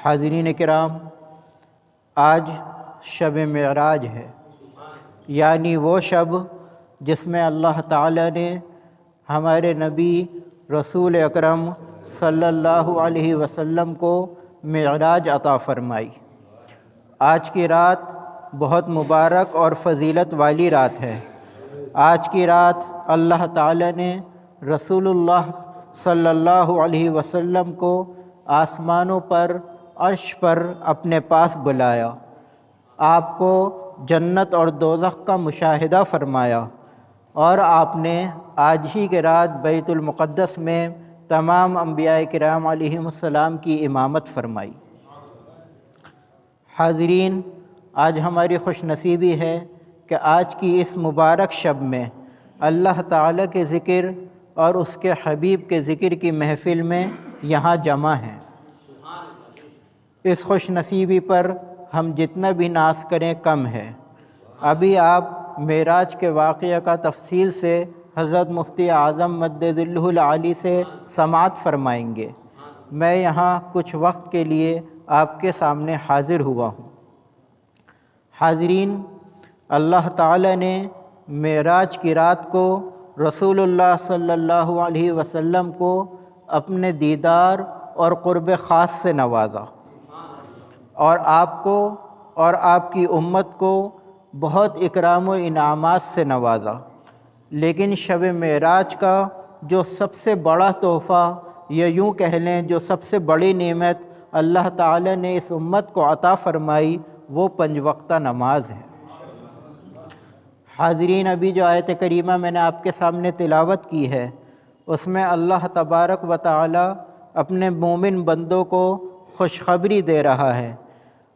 حاضرین کرام، آج شب معراج ہے، یعنی وہ شب جس میں اللہ تعالیٰ نے ہمارے نبی رسول اکرم صلی اللہ علیہ وسلم کو معراج عطا فرمائی۔ آج کی رات بہت مبارک اور فضیلت والی رات ہے۔ آج کی رات اللہ تعالیٰ نے رسول اللہ صلی اللہ علیہ وسلم کو آسمانوں پر، عرش پر اپنے پاس بلایا، آپ کو جنت اور دوزخ کا مشاہدہ فرمایا، اور آپ نے آج ہی کے رات بیت المقدس میں تمام انبیاء کرام علیہم السلام کی امامت فرمائی۔ حاضرین، آج ہماری خوش نصیبی ہے کہ آج کی اس مبارک شب میں اللہ تعالیٰ کے ذکر اور اس کے حبیب کے ذکر کی محفل میں یہاں جمع ہیں۔ اس خوش نصیبی پر ہم جتنا بھی ناز کریں کم ہے۔ ابھی آپ معراج کے واقعہ کا تفصیل سے حضرت مفتی اعظم مد ظلہ العالی سے سماعت فرمائیں گے۔ میں یہاں کچھ وقت کے لیے آپ کے سامنے حاضر ہوا ہوں۔ حاضرین، اللہ تعالیٰ نے معراج کی رات کو رسول اللہ صلی اللہ علیہ وسلم کو اپنے دیدار اور قرب خاص سے نوازا، اور آپ کو اور آپ کی امت کو بہت اکرام و انعامات سے نوازا۔ لیکن شب معراج کا جو سب سے بڑا تحفہ، یا یوں کہہ لیں جو سب سے بڑی نعمت اللہ تعالیٰ نے اس امت کو عطا فرمائی، وہ 5 وقتہ نماز ہے۔ حاضرین، ابھی جو آیت کریمہ میں نے آپ کے سامنے تلاوت کی ہے، اس میں اللہ تبارک و تعالی اپنے مومن بندوں کو خوشخبری دے رہا ہے۔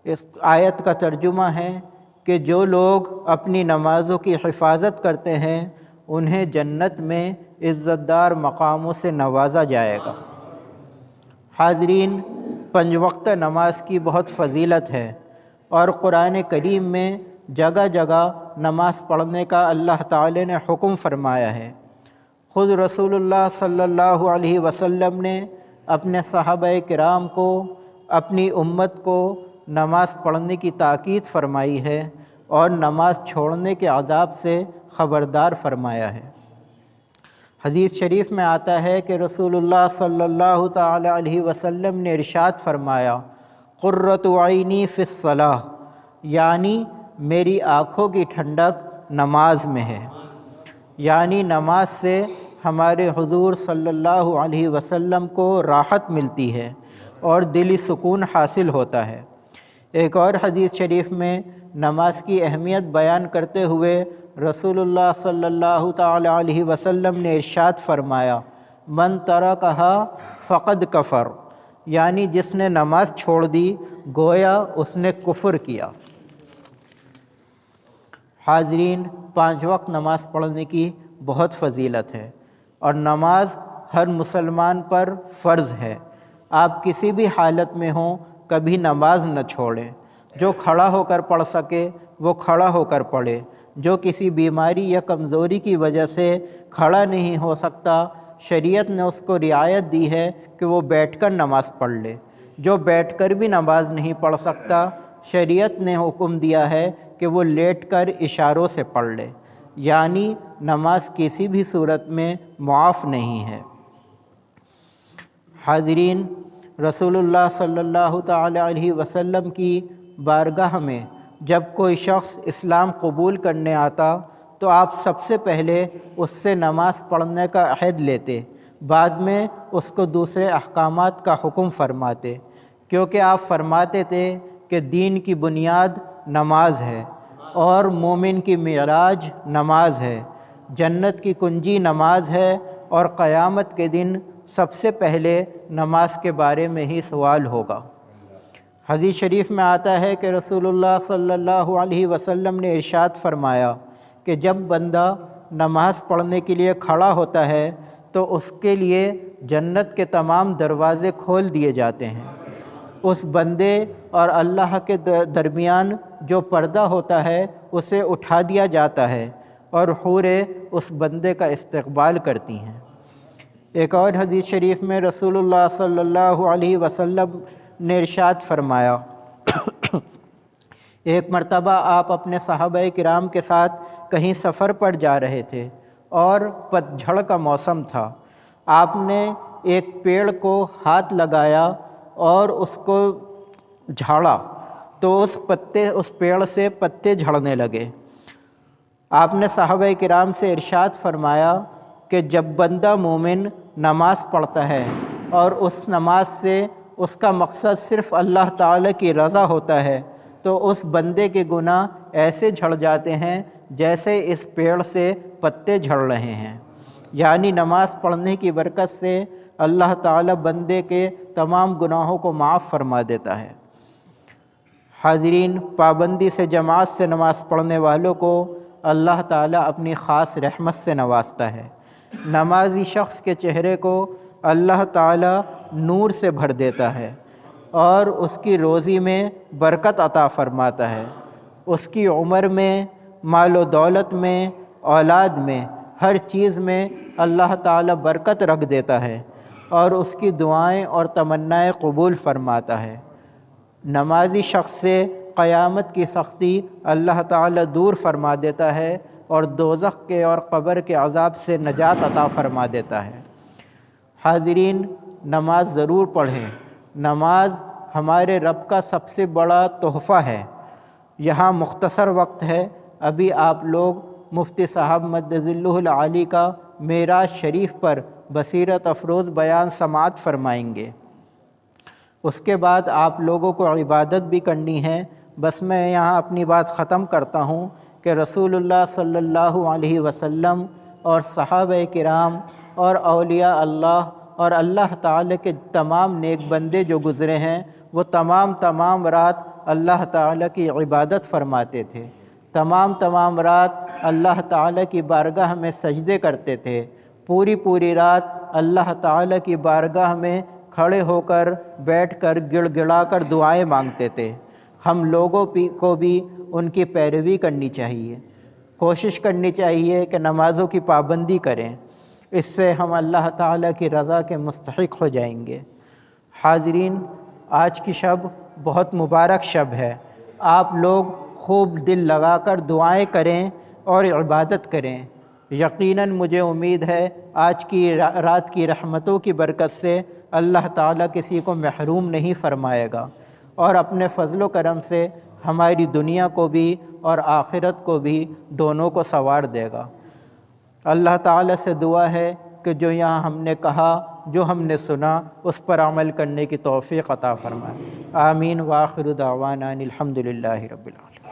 اس آیت کا ترجمہ ہے کہ جو لوگ اپنی نمازوں کی حفاظت کرتے ہیں انہیں جنت میں عزت دار مقاموں سے نوازا جائے گا۔ حاضرین، 5 وقت نماز کی بہت فضیلت ہے، اور قرآن کریم میں جگہ جگہ نماز پڑھنے کا اللہ تعالی نے حکم فرمایا ہے۔ خود رسول اللہ صلی اللہ علیہ وسلم نے اپنے صحابہ کرام کو، اپنی امت کو نماز پڑھنے کی تاکید فرمائی ہے، اور نماز چھوڑنے کے عذاب سے خبردار فرمایا ہے۔ حدیث شریف میں آتا ہے کہ رسول اللہ صلی اللہ تعالی علیہ وسلم نے ارشاد فرمایا، قرۃ عینی فی الصلاۃ، یعنی میری آنکھوں کی ٹھنڈک نماز میں ہے۔ یعنی نماز سے ہمارے حضور صلی اللہ علیہ وسلم کو راحت ملتی ہے اور دلی سکون حاصل ہوتا ہے۔ ایک اور حدیث شریف میں نماز کی اہمیت بیان کرتے ہوئے رسول اللہ صلی اللہ تعالی علیہ وسلم نے ارشاد فرمایا، من ترکھا فقد کفر، یعنی جس نے نماز چھوڑ دی گویا اس نے کفر کیا۔ حاضرین، 5 وقت نماز پڑھنے کی بہت فضیلت ہے، اور نماز ہر مسلمان پر فرض ہے۔ آپ کسی بھی حالت میں ہوں کبھی نماز نہ چھوڑیں۔ جو کھڑا ہو کر پڑھ سکے وہ کھڑا ہو کر پڑھے، جو کسی بیماری یا کمزوری کی وجہ سے کھڑا نہیں ہو سکتا، شریعت نے اس کو رعایت دی ہے کہ وہ بیٹھ کر نماز پڑھ لے۔ جو بیٹھ کر بھی نماز نہیں پڑھ سکتا، شریعت نے حکم دیا ہے کہ وہ لیٹ کر اشاروں سے پڑھ لے، یعنی نماز کسی بھی صورت میں معاف نہیں ہے۔ حاضرین، رسول اللہ صلی اللہ تعالی علیہ وسلم کی بارگاہ میں جب کوئی شخص اسلام قبول کرنے آتا تو آپ سب سے پہلے اس سے نماز پڑھنے کا عہد لیتے، بعد میں اس کو دوسرے احکامات کا حکم فرماتے، کیونکہ آپ فرماتے تھے کہ دین کی بنیاد نماز ہے، اور مومن کی معراج نماز ہے، جنت کی کنجی نماز ہے، اور قیامت کے دن سب سے پہلے نماز کے بارے میں ہی سوال ہوگا۔ حدیث شریف میں آتا ہے کہ رسول اللہ صلی اللہ علیہ وسلم نے ارشاد فرمایا کہ جب بندہ نماز پڑھنے کے لیے کھڑا ہوتا ہے تو اس کے لیے جنت کے تمام دروازے کھول دیے جاتے ہیں۔ اس بندے اور اللہ کے درمیان جو پردہ ہوتا ہے اسے اٹھا دیا جاتا ہے، اور حوریں اس بندے کا استقبال کرتی ہیں۔ ایک اور حدیث شریف میں رسول اللہ صلی اللہ علیہ وسلم نے ارشاد فرمایا ایک مرتبہ آپ اپنے صحابہ کرام کے ساتھ کہیں سفر پر جا رہے تھے اور پت جھڑ کا موسم تھا۔ آپ نے ایک پیڑ کو ہاتھ لگایا اور اس کو جھاڑا تو اس پیڑ سے پتے جھڑنے لگے۔ آپ نے صحابہ کرام سے ارشاد فرمایا کہ جب بندہ مومن نماز پڑھتا ہے اور اس نماز سے اس کا مقصد صرف اللہ تعالیٰ کی رضا ہوتا ہے تو اس بندے کے گناہ ایسے جھڑ جاتے ہیں جیسے اس پیڑ سے پتے جھڑ رہے ہیں، یعنی نماز پڑھنے کی برکت سے اللہ تعالیٰ بندے کے تمام گناہوں کو معاف فرما دیتا ہے۔ حاضرین، پابندی سے جماعت سے نماز پڑھنے والوں کو اللہ تعالیٰ اپنی خاص رحمت سے نوازتا ہے۔ نمازی شخص کے چہرے کو اللہ تعالیٰ نور سے بھر دیتا ہے اور اس کی روزی میں برکت عطا فرماتا ہے، اس کی عمر میں، مال و دولت میں، اولاد میں، ہر چیز میں اللہ تعالیٰ برکت رکھ دیتا ہے اور اس کی دعائیں اور تمنائیں قبول فرماتا ہے۔ نمازی شخص سے قیامت کی سختی اللہ تعالیٰ دور فرما دیتا ہے اور دوزخ کے اور قبر کے عذاب سے نجات عطا فرما دیتا ہے۔ حاضرین، نماز ضرور پڑھیں۔ نماز ہمارے رب کا سب سے بڑا تحفہ ہے۔ یہاں مختصر وقت ہے، ابھی آپ لوگ مفتی صاحب مدظلہ العالی کا معراج شریف پر بصیرت افروز بیان سماعت فرمائیں گے۔ اس کے بعد آپ لوگوں کو عبادت بھی کرنی ہے۔ بس میں یہاں اپنی بات ختم کرتا ہوں کہ رسول اللہ صلی اللہ علیہ وسلم اور صحابہ کرام اور اولیاء اللہ اور اللہ تعالیٰ کے تمام نیک بندے جو گزرے ہیں وہ تمام رات اللہ تعالیٰ کی عبادت فرماتے تھے، تمام رات اللہ تعالیٰ کی بارگاہ میں سجدے کرتے تھے، پوری رات اللہ تعالیٰ کی بارگاہ میں کھڑے ہو کر بیٹھ کر گڑ گڑا کر دعائیں مانگتے تھے۔ ہم لوگوں کو بھی ان کی پیروی کرنی چاہیے، کوشش کرنی چاہیے کہ نمازوں کی پابندی کریں، اس سے ہم اللہ تعالیٰ کی رضا کے مستحق ہو جائیں گے۔ حاضرین، آج کی شب بہت مبارک شب ہے، آپ لوگ خوب دل لگا کر دعائیں کریں اور عبادت کریں۔ یقیناً مجھے امید ہے آج کی رات کی رحمتوں کی برکت سے اللہ تعالیٰ کسی کو محروم نہیں فرمائے گا اور اپنے فضل و کرم سے ہماری دنیا کو بھی اور آخرت کو بھی دونوں کو سنوار دے گا۔ اللہ تعالیٰ سے دعا ہے کہ جو یہاں ہم نے کہا، جو ہم نے سنا، اس پر عمل کرنے کی توفیق عطا فرمائے۔ آمین۔ وآخر دعوانا الحمد للہ رب العالمین۔